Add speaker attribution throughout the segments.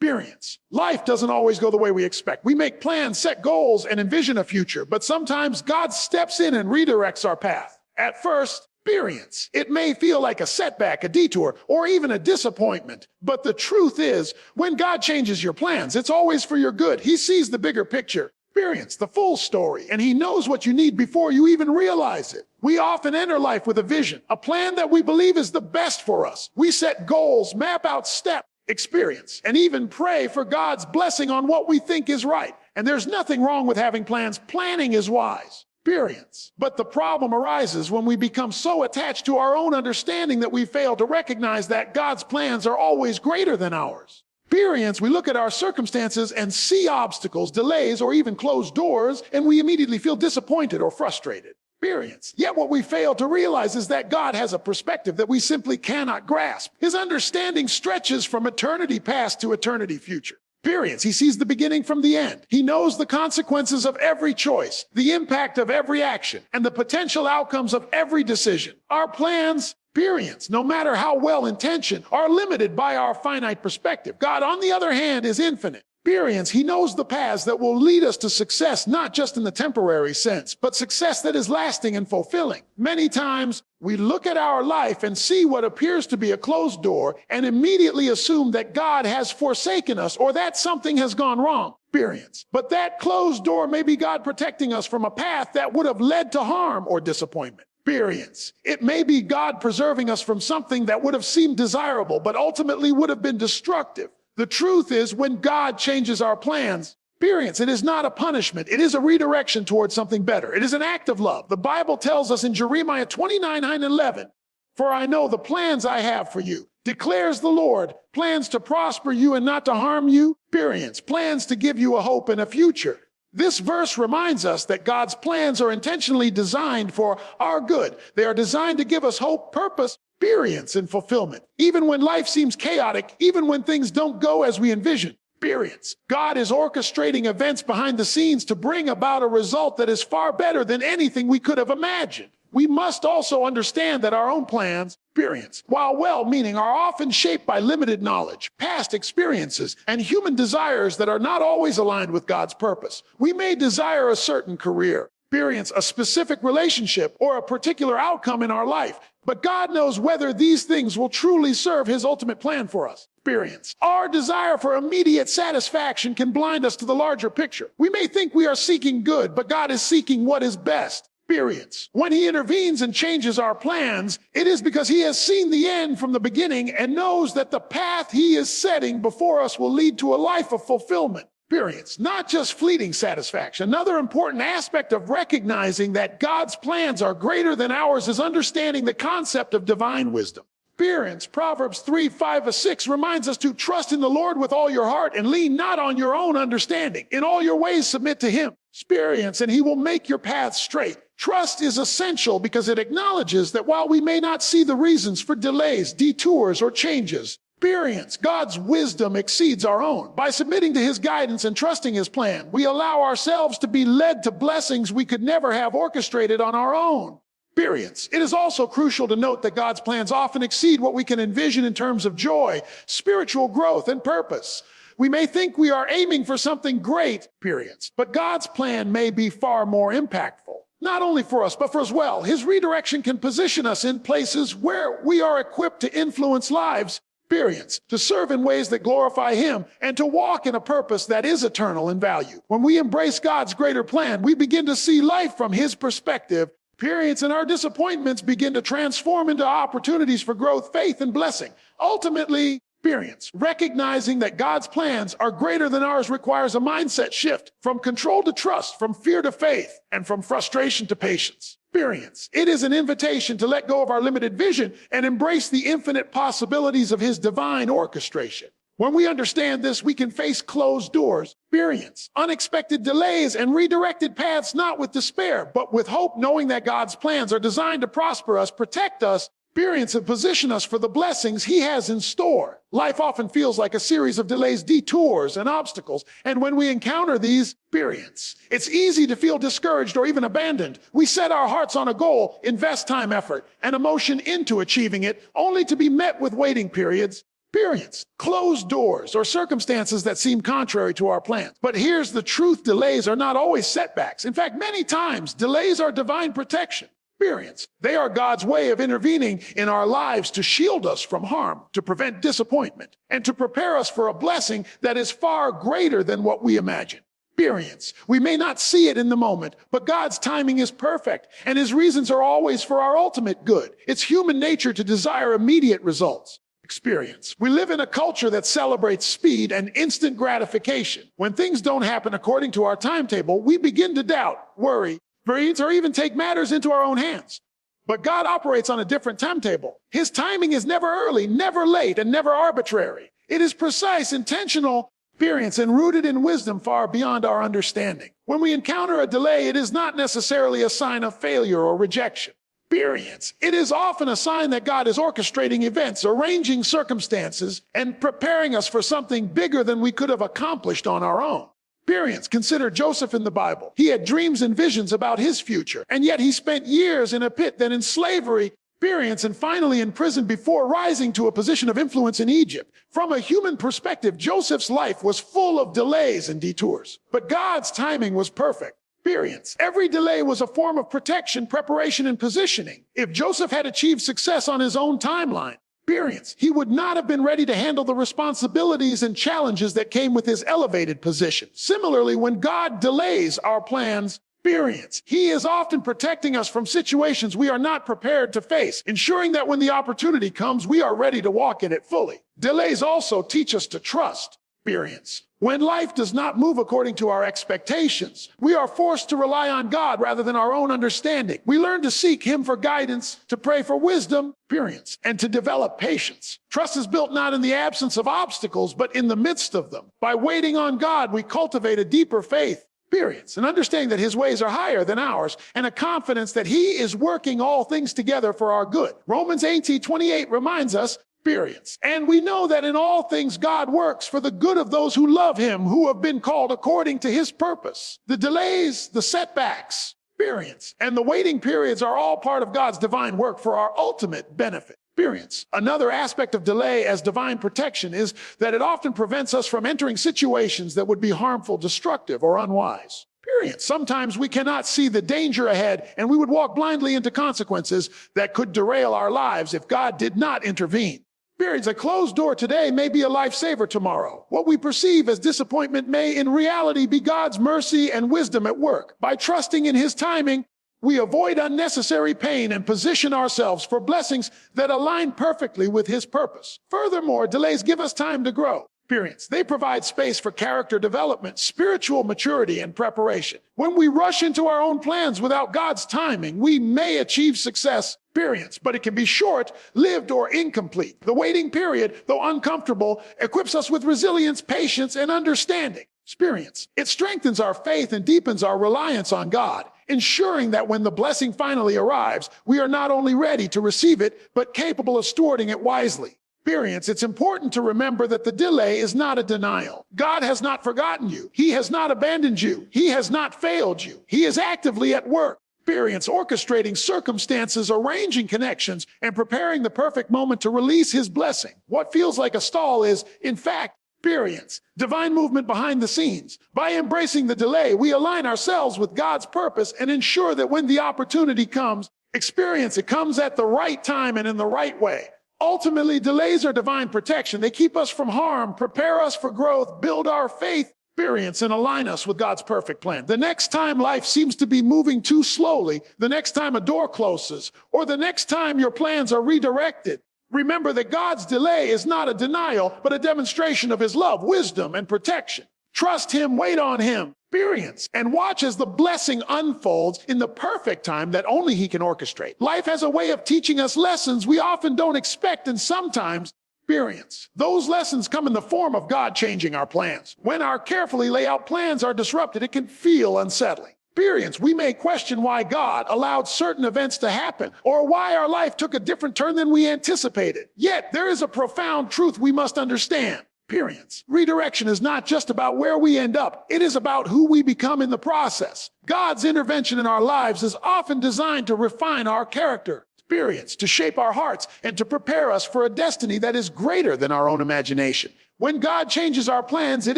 Speaker 1: Experience. Life doesn't always go the way we expect. We make plans, set goals, and envision a future, but sometimes God steps in and redirects our path. At first, experience. It may feel like a setback, a detour, or even a disappointment. But the truth is, when God changes your plans, it's always for your good. He sees the bigger picture. Experience the full story, and he knows what you need before you even realize it. We often enter life with a vision, a plan that we believe is the best for us. We set goals, map out steps, experience, and even pray for God's blessing on what we think is right. And there's nothing wrong with having plans. Planning is wise. Experience. But the problem arises when we become so attached to our own understanding that we fail to recognize that God's plans are always greater than ours. Experience, we look at our circumstances and see obstacles, delays, or even closed doors, and we immediately feel disappointed or frustrated. Experience. Yet what we fail to realize is that God has a perspective that we simply cannot grasp. His understanding stretches from eternity past to eternity future. Experience. He sees the beginning from the end. He knows the consequences of every choice, the impact of every action, and the potential outcomes of every decision. Our plans, experience, no matter how well-intentioned, are limited by our finite perspective. God, on the other hand, is infinite. Experience, he knows the paths that will lead us to success, not just in the temporary sense, but success that is lasting and fulfilling. Many times, we look at our life and see what appears to be a closed door and immediately assume that God has forsaken us or that something has gone wrong. Experience. But that closed door may be God protecting us from a path that would have led to harm or disappointment. Experience. It may be God preserving us from something that would have seemed desirable, but ultimately would have been destructive. The truth is, when God changes our plans, experience, it is not a punishment. It is a redirection towards something better. It is an act of love. The Bible tells us in Jeremiah 29:9-11, "For I know the plans I have for you, declares the Lord, plans to prosper you and not to harm you." Experience, plans to give you a hope and a future. This verse reminds us that God's plans are intentionally designed for our good. They are designed to give us hope, purpose, experience, and fulfillment. Even when life seems chaotic, even when things don't go as we envision, experience. God is orchestrating events behind the scenes to bring about a result that is far better than anything we could have imagined. We must also understand that our own plans, experience, while well-meaning, are often shaped by limited knowledge, past experiences, and human desires that are not always aligned with God's purpose. We may desire a certain career, experience a specific relationship, or a particular outcome in our life, but God knows whether these things will truly serve his ultimate plan for us. Experience. Our desire for immediate satisfaction can blind us to the larger picture. We may think we are seeking good, but God is seeking what is best. Experience. When he intervenes and changes our plans, it is because he has seen the end from the beginning and knows that the path he is setting before us will lead to a life of fulfillment. Experience, not just fleeting satisfaction. Another important aspect of recognizing that God's plans are greater than ours is understanding the concept of divine wisdom. Experience, Proverbs 3:5-6 reminds us to trust in the Lord with all your heart and lean not on your own understanding. In all your ways submit to him. Experience, and he will make your path straight. Trust is essential because it acknowledges that while we may not see the reasons for delays, detours, or changes, experience, God's wisdom exceeds our own. By submitting to his guidance and trusting his plan, we allow ourselves to be led to blessings we could never have orchestrated on our own. Experience. It is also crucial to note that God's plans often exceed what we can envision in terms of joy, spiritual growth, and purpose. We may think we are aiming for something great, experience, but God's plan may be far more impactful. Not only for us, but for us as well. His redirection can position us in places where we are equipped to influence lives, experience, to serve in ways that glorify him, and to walk in a purpose that is eternal in value. When we embrace God's greater plan, we begin to see life from his perspective, experience, and our disappointments begin to transform into opportunities for growth, faith, and blessing. Ultimately, experience. Recognizing that God's plans are greater than ours requires a mindset shift from control to trust, from fear to faith, and from frustration to patience. Experience. It is an invitation to let go of our limited vision and embrace the infinite possibilities of his divine orchestration. When we understand this, we can face closed doors, experience unexpected delays, and redirected paths not with despair, but with hope, knowing that God's plans are designed to prosper us, protect us, experience, and position us for the blessings he has in store. Life often feels like a series of delays, detours, and obstacles. And when we encounter these, experience, it's easy to feel discouraged or even abandoned. We set our hearts on a goal, invest time, effort, and emotion into achieving it, only to be met with waiting periods, Experience closed doors or circumstances that seem contrary to our plans. But here's the truth: delays are not always setbacks. In fact, many times delays are divine protection. Experience. They are God's way of intervening in our lives to shield us from harm, to prevent disappointment, and to prepare us for a blessing that is far greater than what we imagine. Experience. We may not see it in the moment, but God's timing is perfect, and his reasons are always for our ultimate good. It's human nature to desire immediate results. Experience. We live in a culture that celebrates speed and instant gratification. When things don't happen according to our timetable, we begin to doubt, worry, or even take matters into our own hands. But God operates on a different timetable. His timing is never early, never late, and never arbitrary. It is precise, intentional, experience, and rooted in wisdom far beyond our understanding. When we encounter a delay, it is not necessarily a sign of failure or rejection. Experience. It is often a sign that God is orchestrating events, arranging circumstances, and preparing us for something bigger than we could have accomplished on our own. Experience. Consider Joseph in the Bible. He had dreams and visions about his future, and yet he spent years in a pit, then in slavery, experience, and finally in prison before rising to a position of influence in Egypt. From a human perspective, Joseph's life was full of delays and detours, but God's timing was perfect. Experience. Every delay was a form of protection, preparation, and positioning. If Joseph had achieved success on his own timeline, experience, he would not have been ready to handle the responsibilities and challenges that came with his elevated position. Similarly, when God delays our plans, experience, he is often protecting us from situations we are not prepared to face, ensuring that when the opportunity comes, we are ready to walk in it fully. Delays also teach us to trust. Experience. When life does not move according to our expectations, we are forced to rely on God rather than our own understanding. We learn to seek him for guidance, to pray for wisdom, experience, and to develop patience. Trust is built not in the absence of obstacles, but in the midst of them. By waiting on God, we cultivate a deeper faith, experience, and understanding that his ways are higher than ours, and a confidence that he is working all things together for our good. Romans 8:28 reminds us, experience. And we know that in all things God works for the good of those who love him, who have been called according to his purpose. The delays, the setbacks, experience, and the waiting periods are all part of God's divine work for our ultimate benefit. Experience. Another aspect of delay as divine protection is that it often prevents us from entering situations that would be harmful, destructive, or unwise. Experience. Sometimes we cannot see the danger ahead, and we would walk blindly into consequences that could derail our lives if God did not intervene. Experience. A closed door today may be a lifesaver tomorrow. What we perceive as disappointment may in reality be God's mercy and wisdom at work. By trusting in his timing, we avoid unnecessary pain and position ourselves for blessings that align perfectly with his purpose. Furthermore, delays give us time to grow. Experience. They provide space for character development, spiritual maturity, and preparation. When we rush into our own plans without God's timing, we may achieve success, experience, but it can be short-lived or incomplete. The waiting period, though uncomfortable, equips us with resilience, patience, and understanding. Experience. It strengthens our faith and deepens our reliance on God, ensuring that when the blessing finally arrives, we are not only ready to receive it, but capable of stewarding it wisely. Experience. It's important to remember that the delay is not a denial. God has not forgotten you. He has not abandoned you. He has not failed you. He is actively at work. Experience. Orchestrating circumstances, arranging connections, and preparing the perfect moment to release his blessing. What feels like a stall is, in fact, experience. Divine movement behind the scenes. By embracing the delay, we align ourselves with God's purpose and ensure that when the opportunity comes, experience, it comes at the right time and in the right way. Ultimately, delays are divine protection. They keep us from harm, prepare us for growth, build our faith, experience, and align us with God's perfect plan. The next time life seems to be moving too slowly, the next time a door closes, or the next time your plans are redirected, remember that God's delay is not a denial, but a demonstration of his love, wisdom, and protection. Trust him, wait on him, experience, and watch as the blessing unfolds in the perfect time that only he can orchestrate. Life has a way of teaching us lessons we often don't expect and sometimes experience. Those lessons come in the form of God changing our plans. When our carefully laid out plans are disrupted, it can feel unsettling. Experience. We may question why God allowed certain events to happen or why our life took a different turn than we anticipated. Yet there is a profound truth we must understand. Experience. Redirection is not just about where we end up. It is about who we become in the process. God's intervention in our lives is often designed to refine our character, experience to shape our hearts and to prepare us for a destiny that is greater than our own imagination. When God changes our plans, it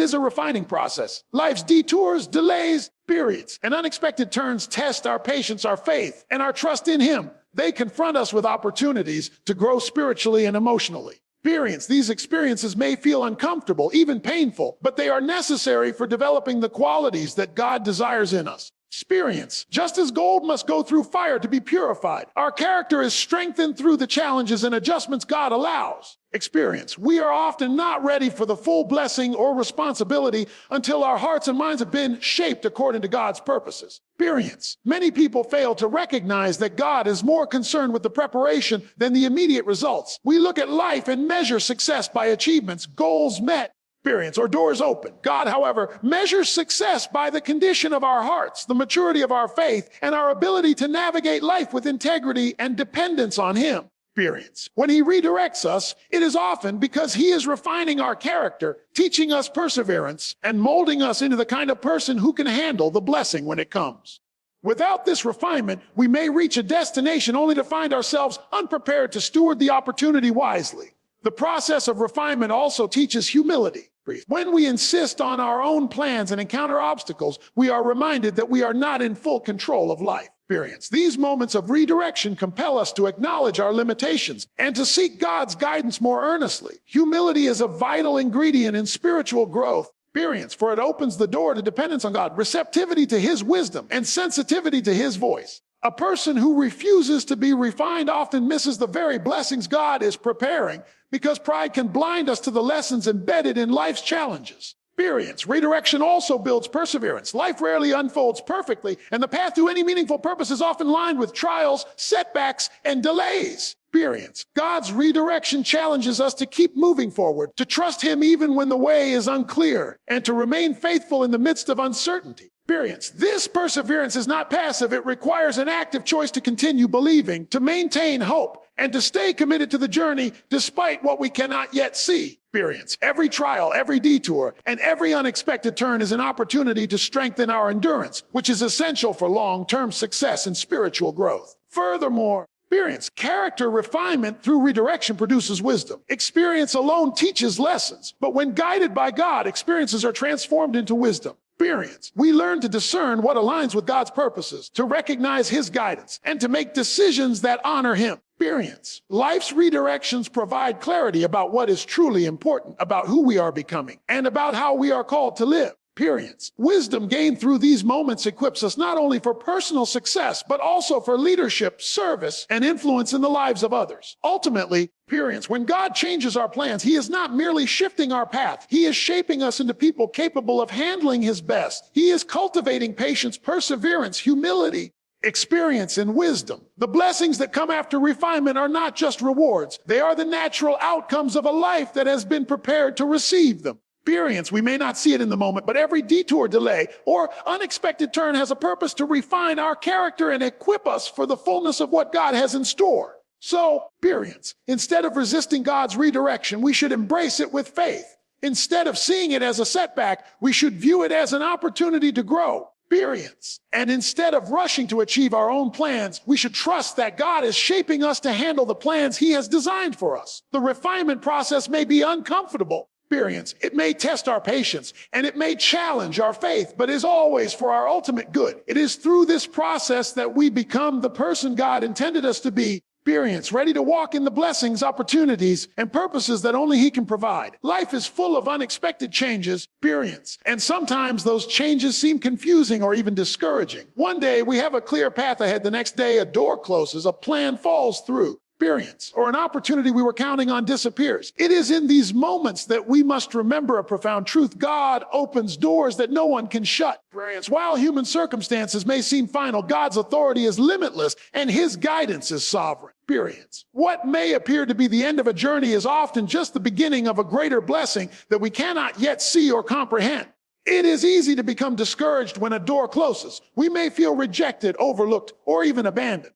Speaker 1: is a refining process. Life's detours, delays, periods, and unexpected turns test our patience, our faith, and our trust in Him. They confront us with opportunities to grow spiritually and emotionally. These experiences may feel uncomfortable, even painful, but they are necessary for developing the qualities that God desires in us. Just as gold must go through fire to be purified, our character is strengthened through the challenges and adjustments God allows. We are often not ready for the full blessing or responsibility until our hearts and minds have been shaped according to God's purposes. Many people fail to recognize that God is more concerned with the preparation than the immediate results. We look at life and measure success by achievements, goals met, or doors open. God, however, measures success by the condition of our hearts, the maturity of our faith, and our ability to navigate life with integrity and dependence on Him. When He redirects us, it is often because He is refining our character, teaching us perseverance, and molding us into the kind of person who can handle the blessing when it comes. Without this refinement, we may reach a destination only to find ourselves unprepared to steward the opportunity wisely. The process of refinement also teaches humility. When we insist on our own plans and encounter obstacles, we are reminded that we are not in full control of life. These moments of redirection compel us to acknowledge our limitations and to seek God's guidance more earnestly. Humility is a vital ingredient in spiritual growth. For it opens the door to dependence on God, receptivity to His wisdom, and sensitivity to His voice. A person who refuses to be refined often misses the very blessings God is preparing because pride can blind us to the lessons embedded in life's challenges. Redirection also builds perseverance. Life rarely unfolds perfectly, and the path to any meaningful purpose is often lined with trials, setbacks, and delays. God's redirection challenges us to keep moving forward, to trust Him even when the way is unclear, and to remain faithful in the midst of uncertainty. This perseverance is not passive. It requires an active choice to continue believing, to maintain hope, and to stay committed to the journey despite what we cannot yet see. Every trial, every detour, and every unexpected turn is an opportunity to strengthen our endurance, which is essential for long-term success and spiritual growth. Furthermore, character refinement through redirection produces wisdom. Experience alone teaches lessons, but when guided by God, experiences are transformed into wisdom. We learn to discern what aligns with God's purposes, to recognize His guidance, and to make decisions that honor Him. Life's redirections provide clarity about what is truly important, about who we are becoming, and about how we are called to live. Wisdom gained through these moments equips us not only for personal success, but also for leadership, service, and influence in the lives of others. Ultimately, when God changes our plans, He is not merely shifting our path. He is shaping us into people capable of handling His best. He is cultivating patience, perseverance, humility, experience, and wisdom. The blessings that come after refinement are not just rewards. They are the natural outcomes of a life that has been prepared to receive them. We may not see it in the moment, but every detour, delay, or unexpected turn has a purpose to refine our character and equip us for the fullness of what God has in store. So, instead of resisting God's redirection, we should embrace it with faith. Instead of seeing it as a setback, we should view it as an opportunity to grow. And instead of rushing to achieve our own plans, we should trust that God is shaping us to handle the plans He has designed for us. The refinement process may be uncomfortable. It may test our patience, and it may challenge our faith, but is always for our ultimate good. It is through this process that we become the person God intended us to be, ready to walk in the blessings, opportunities, and purposes that only He can provide. Life is full of unexpected changes, and sometimes those changes seem confusing or even discouraging. One day we have a clear path ahead, the next day a door closes, a plan falls through. Or an opportunity we were counting on disappears. It is in these moments that we must remember a profound truth. God opens doors that no one can shut. While human circumstances may seem final, God's authority is limitless and His guidance is sovereign. What may appear to be the end of a journey is often just the beginning of a greater blessing that we cannot yet see or comprehend. It is easy to become discouraged when a door closes. We may feel rejected, overlooked, or even abandoned.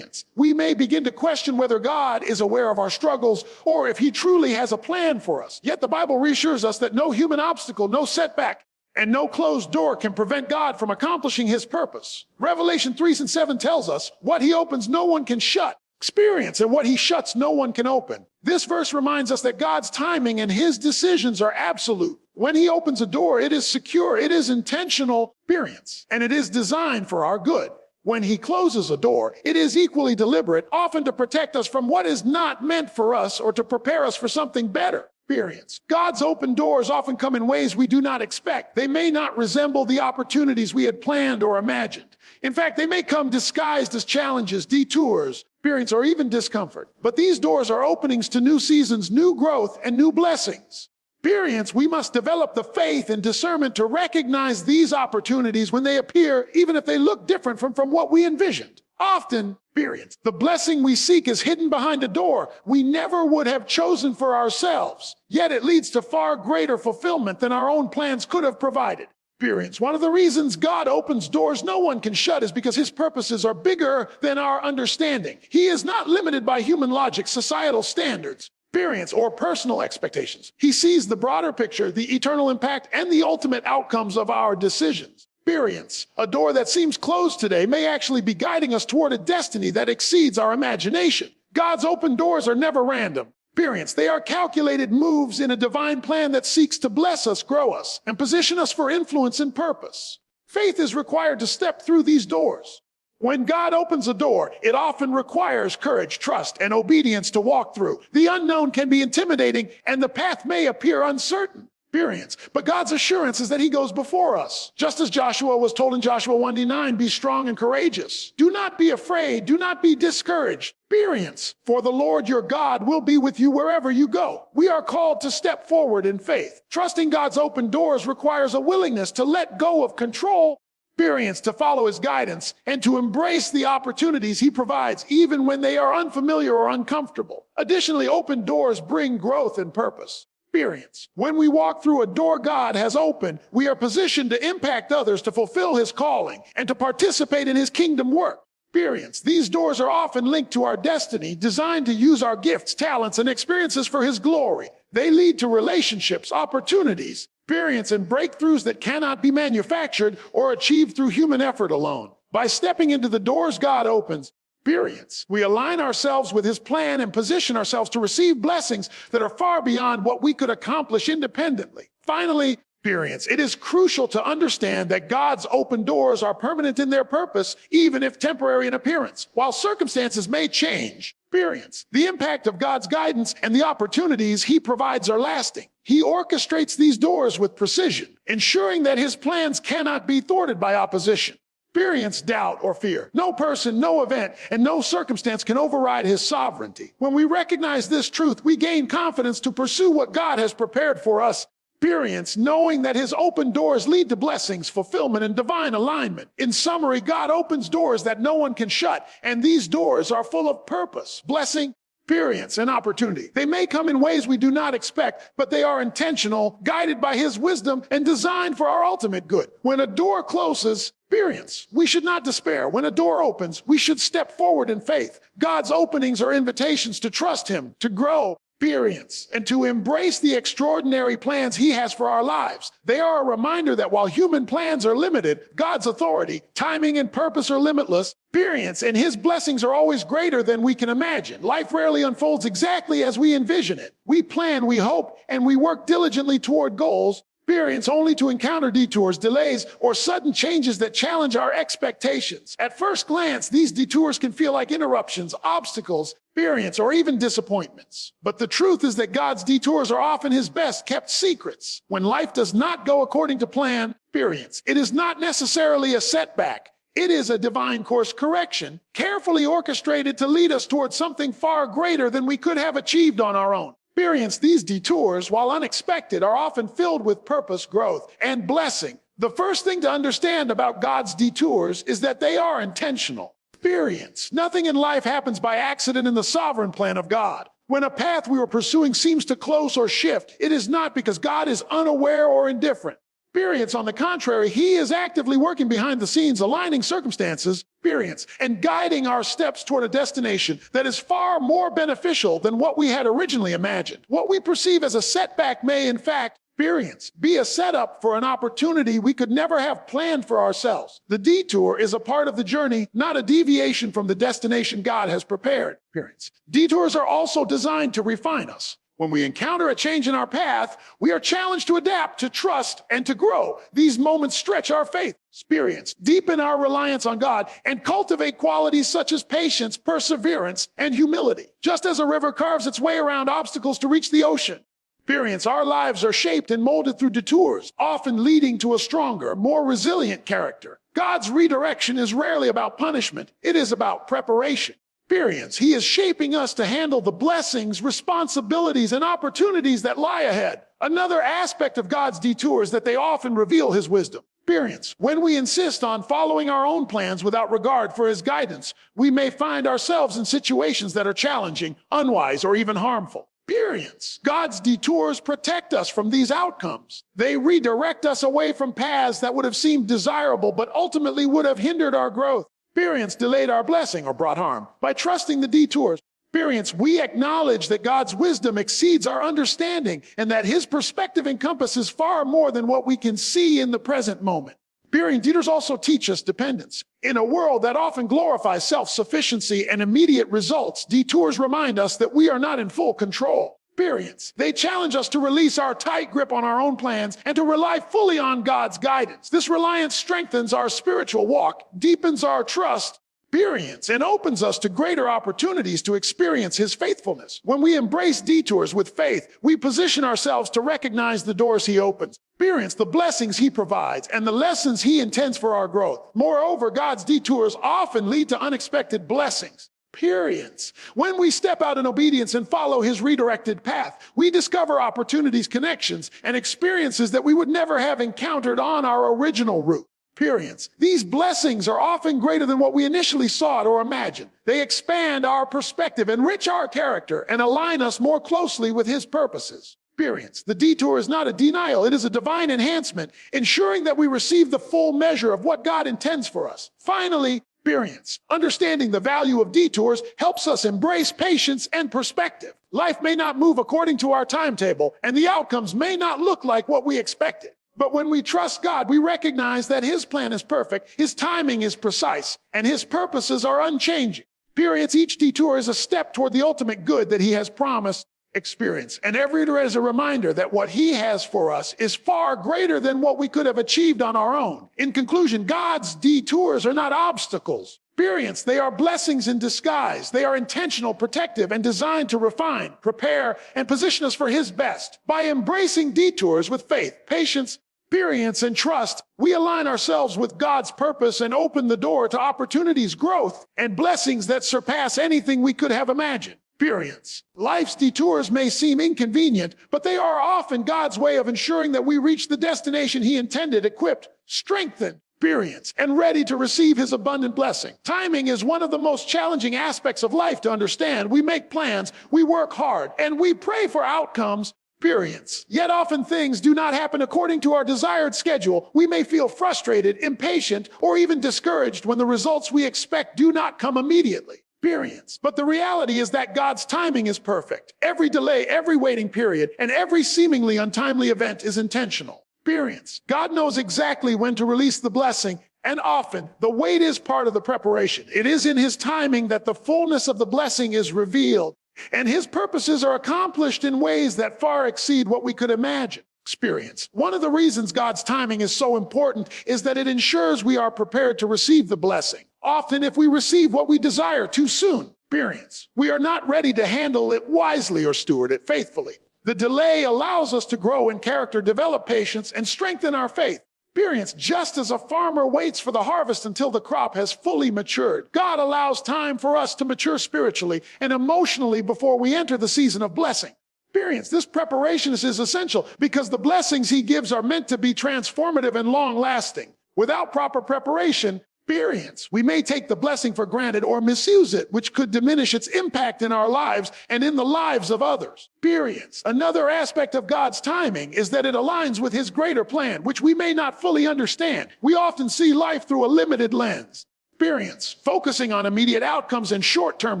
Speaker 1: We may begin to question whether God is aware of our struggles or if He truly has a plan for us. Yet the Bible reassures us that no human obstacle, no setback, and no closed door can prevent God from accomplishing His purpose. Revelation 3:7 tells us, what He opens, no one can shut. Experience, and what he shuts, no one can open. This verse reminds us that God's timing and his decisions are absolute. When he opens a door, it is secure, it is intentional experience, and it is designed for our good. When he closes a door, it is equally deliberate, often to protect us from what is not meant for us or to prepare us for something better. Experience. God's open doors often come in ways we do not expect. They may not resemble the opportunities we had planned or imagined. In fact, they may come disguised as challenges, detours, experience, or even discomfort. But these doors are openings to new seasons, new growth, and new blessings. Experience, we must develop the faith and discernment to recognize these opportunities when they appear, even if they look different from what we envisioned. Often, experience, the blessing we seek is hidden behind a door we never would have chosen for ourselves. Yet it leads to far greater fulfillment than our own plans could have provided. Experience. One of the reasons God opens doors no one can shut is because his purposes are bigger than our understanding. He is not limited by human logic, societal standards, experience, or personal expectations. He sees the broader picture, the eternal impact, and the ultimate outcomes of our decisions. Experience. A door that seems closed today may actually be guiding us toward a destiny that exceeds our imagination. God's open doors are never random. Experience. They are calculated moves in a divine plan that seeks to bless us, grow us, and position us for influence and purpose. Faith is required to step through these doors. When God opens a door, it often requires courage, trust, and obedience to walk through. The unknown can be intimidating, and the path may appear uncertain. Experience. But God's assurance is that he goes before us. Just as Joshua was told in Joshua 1:9, be strong and courageous. Do not be afraid. Do not be discouraged. Experience. For the Lord your God will be with you wherever you go. We are called to step forward in faith. Trusting God's open doors requires a willingness to let go of control, experience, to follow his guidance, and to embrace the opportunities he provides, even when they are unfamiliar or uncomfortable. Additionally, open doors bring growth and purpose. Experience. When we walk through a door God has opened, we are positioned to impact others, to fulfill his calling, and to participate in his kingdom work. Experience. These doors are often linked to our destiny, designed to use our gifts, talents, and experiences for his glory. They lead to relationships, opportunities, experience, and breakthroughs that cannot be manufactured or achieved through human effort alone. By stepping into the doors God opens, experience, we align ourselves with his plan and position ourselves to receive blessings that are far beyond what we could accomplish independently. Finally, experience. It is crucial to understand that God's open doors are permanent in their purpose, even if temporary in appearance. While circumstances may change, experience, the impact of God's guidance and the opportunities he provides are lasting. He orchestrates these doors with precision, ensuring that his plans cannot be thwarted by opposition. Experience, doubt, or fear. No person, no event, and no circumstance can override his sovereignty. When we recognize this truth, we gain confidence to pursue what God has prepared for us. Experience, knowing that his open doors lead to blessings, fulfillment, and divine alignment. In summary, God opens doors that no one can shut, and these doors are full of purpose, blessing, experience, and opportunity. They may come in ways we do not expect, but they are intentional, guided by his wisdom, and designed for our ultimate good. When a door closes, experience, we should not despair. When a door opens, we should step forward in faith. God's openings are invitations to trust him, to grow, experience, and to embrace the extraordinary plans he has for our lives. They are a reminder that while human plans are limited, God's authority, timing, and purpose are limitless. Experience and his blessings are always greater than we can imagine. Life rarely unfolds exactly as we envision it. We plan, we hope, and we work diligently toward goals. Experience only to encounter detours, delays, or sudden changes that challenge our expectations. At first glance, these detours can feel like interruptions, obstacles, experience, or even disappointments. But the truth is that God's detours are often his best kept secrets. When life does not go according to plan, experience, it is not necessarily a setback. It is a divine course correction, carefully orchestrated to lead us towards something far greater than we could have achieved on our own. Experience, these detours, while unexpected, are often filled with purpose, growth, and blessing. The first thing to understand about God's detours is that they are intentional. Experience, nothing in life happens by accident in the sovereign plan of God. When a path we were pursuing seems to close or shift, it is not because God is unaware or indifferent. Experience, on the contrary, he is actively working behind the scenes, aligning circumstances, experience, and guiding our steps toward a destination that is far more beneficial than what we had originally imagined. What we perceive as a setback may, in fact, Experience be a setup for an opportunity we could never have planned for ourselves. The detour is a part of the journey, not a deviation from the destination God has prepared. Experience. Detours are also designed to refine us. When we encounter a change in our path, we are challenged to adapt, to trust, and to grow. These moments stretch our faith, experience, deepen our reliance on God, and cultivate qualities such as patience, perseverance, and humility. Just as a river carves its way around obstacles to reach the ocean, experience, our lives are shaped and molded through detours, often leading to a stronger, more resilient character. God's redirection is rarely about punishment. It is about preparation. Experience. He is shaping us to handle the blessings, responsibilities, and opportunities that lie ahead. Another aspect of God's detours is that they often reveal his wisdom. Experience. When we insist on following our own plans without regard for his guidance, we may find ourselves in situations that are challenging, unwise, or even harmful. Experience. God's detours protect us from these outcomes. They redirect us away from paths that would have seemed desirable but ultimately would have hindered our growth. Experience delayed our blessing or brought harm. By trusting the detours, experience, we acknowledge that God's wisdom exceeds our understanding and that his perspective encompasses far more than what we can see in the present moment. Experience, detours also teach us dependence. In a world that often glorifies self-sufficiency and immediate results, detours remind us that we are not in full control. Experience. They challenge us to release our tight grip on our own plans and to rely fully on God's guidance. This reliance strengthens our spiritual walk, deepens our trust, experience, and opens us to greater opportunities to experience his faithfulness. When we embrace detours with faith, we position ourselves to recognize the doors he opens, experience the blessings he provides, and the lessons he intends for our growth. Moreover, God's detours often lead to unexpected blessings. Experience. When we step out in obedience and follow his redirected path, we discover opportunities, connections, and experiences that we would never have encountered on our original route. Experience. These blessings are often greater than what we initially sought or imagined. They expand our perspective, enrich our character, and align us more closely with his purposes. Experience. The detour is not a denial, it is a divine enhancement, ensuring that we receive the full measure of what God intends for us. Finally, experience. Understanding the value of detours helps us embrace patience and perspective. Life may not move according to our timetable, and the outcomes may not look like what we expected. But when we trust God, we recognize that his plan is perfect, his timing is precise, and his purposes are unchanging. Experience. Each detour is a step toward the ultimate good that he has promised. Experience. And every detour is a reminder that what he has for us is far greater than what we could have achieved on our own. In conclusion, God's detours are not obstacles. Experience. They are blessings in disguise. They are intentional, protective, and designed to refine, prepare, and position us for his best. By embracing detours with faith, patience, experience, and trust, we align ourselves with God's purpose and open the door to opportunities, growth, and blessings that surpass anything we could have imagined. Experience. Life's detours may seem inconvenient, but they are often God's way of ensuring that we reach the destination he intended, equipped, strengthened, experienced, and ready to receive his abundant blessing. Timing is one of the most challenging aspects of life to understand. We make plans, we work hard, and we pray for outcomes. Experience. Yet often things do not happen according to our desired schedule. We may feel frustrated, impatient, or even discouraged when the results we expect do not come immediately. Experience. But the reality is that God's timing is perfect. Every delay, every waiting period, and every seemingly untimely event is intentional. Experience. God knows exactly when to release the blessing, and often the wait is part of the preparation. It is in his timing that the fullness of the blessing is revealed, and his purposes are accomplished in ways that far exceed what we could imagine. Experience. One of the reasons God's timing is so important is that it ensures we are prepared to receive the blessing. Often, if we receive what we desire too soon, experience, we are not ready to handle it wisely or steward it faithfully. The delay allows us to grow in character, develop patience, and strengthen our faith. Experience. Just as a farmer waits for the harvest until the crop has fully matured, God allows time for us to mature spiritually and emotionally before we enter the season of blessing. Experience. This preparation is essential because the blessings he gives are meant to be transformative and long-lasting. Without proper preparation, experience, we may take the blessing for granted or misuse it, which could diminish its impact in our lives and in the lives of others. Experience. Another aspect of God's timing is that it aligns with his greater plan, which we may not fully understand. We often see life through a limited lens. Experience, focusing on immediate outcomes and short-term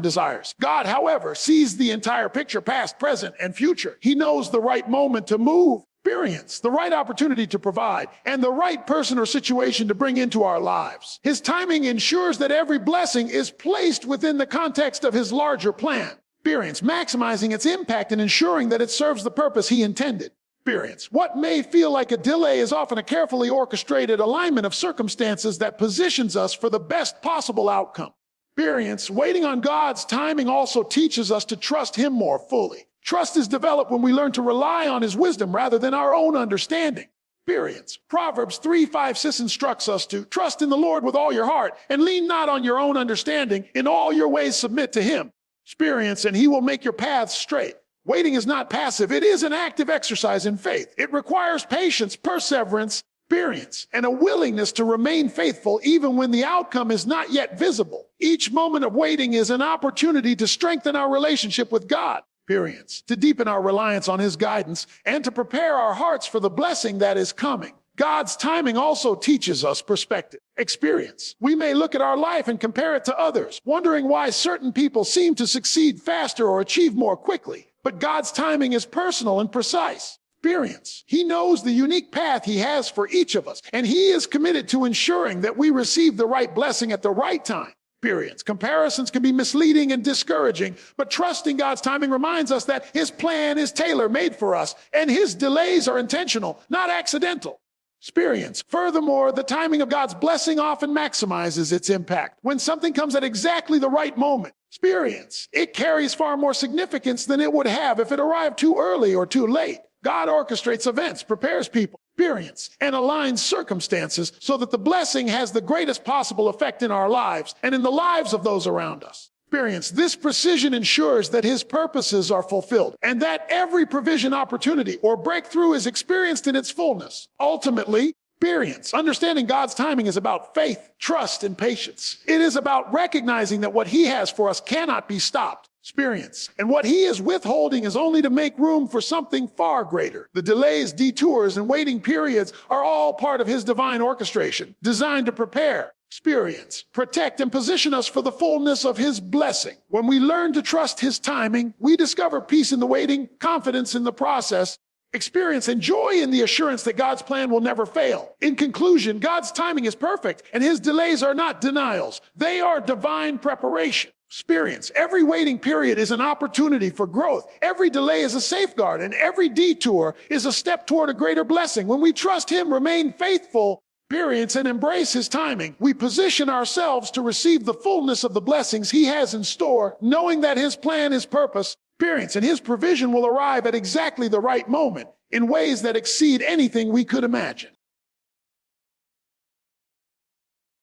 Speaker 1: desires. God, however, sees the entire picture, past, present, and future. He knows the right moment to move. experience, the right opportunity to provide, and the right person or situation to bring into our lives. His timing ensures that every blessing is placed within the context of his larger plan. Experience, maximizing its impact and ensuring that it serves the purpose he intended. Experience. What may feel like a delay is often a carefully orchestrated alignment of circumstances that positions us for the best possible outcome. Experience. Waiting on God's timing also teaches us to trust him more fully. Trust is developed when we learn to rely on his wisdom rather than our own understanding. Experience. Proverbs 3:5-6 instructs us to trust in the Lord with all your heart and lean not on your own understanding. In all your ways submit to him. Experience, and he will make your paths straight. Waiting is not passive. It is an active exercise in faith. It requires patience, perseverance, experience, and a willingness to remain faithful even when the outcome is not yet visible. Each moment of waiting is an opportunity to strengthen our relationship with God. Experience, to deepen our reliance on his guidance, and to prepare our hearts for the blessing that is coming. God's timing also teaches us perspective. Experience. We may look at our life and compare it to others, wondering why certain people seem to succeed faster or achieve more quickly. But God's timing is personal and precise. Experience. He knows the unique path he has for each of us, and he is committed to ensuring that we receive the right blessing at the right time. Experience. Comparisons can be misleading and discouraging, but trusting God's timing reminds us that his plan is tailor-made for us, and his delays are intentional, not accidental. Experience. Furthermore, the timing of God's blessing often maximizes its impact. When something comes at exactly the right moment, experience, it carries far more significance than it would have if it arrived too early or too late. God orchestrates events, prepares people, experience, and aligns circumstances so that the blessing has the greatest possible effect in our lives and in the lives of those around us. Experience. This precision ensures that his purposes are fulfilled and that every provision, opportunity, or breakthrough is experienced in its fullness. Ultimately, experience. Understanding God's timing is about faith, trust, and patience. It is about recognizing that what he has for us cannot be stopped. Experience. And what he is withholding is only to make room for something far greater. The delays, detours, and waiting periods are all part of his divine orchestration, designed to prepare, experience, protect, and position us for the fullness of his blessing. When we learn to trust his timing, we discover peace in the waiting, confidence in the process, experience and joy in the assurance that God's plan will never fail. In conclusion, God's timing is perfect, and his delays are not denials. They are divine preparation. Experience. Every waiting period is an opportunity for growth. Every delay is a safeguard, and every detour is a step toward a greater blessing. When we trust him, remain faithful, experience, and embrace his timing, we position ourselves to receive the fullness of the blessings he has in store, knowing that his plan, his purpose, experience, and his provision will arrive at exactly the right moment in ways that exceed anything we could imagine.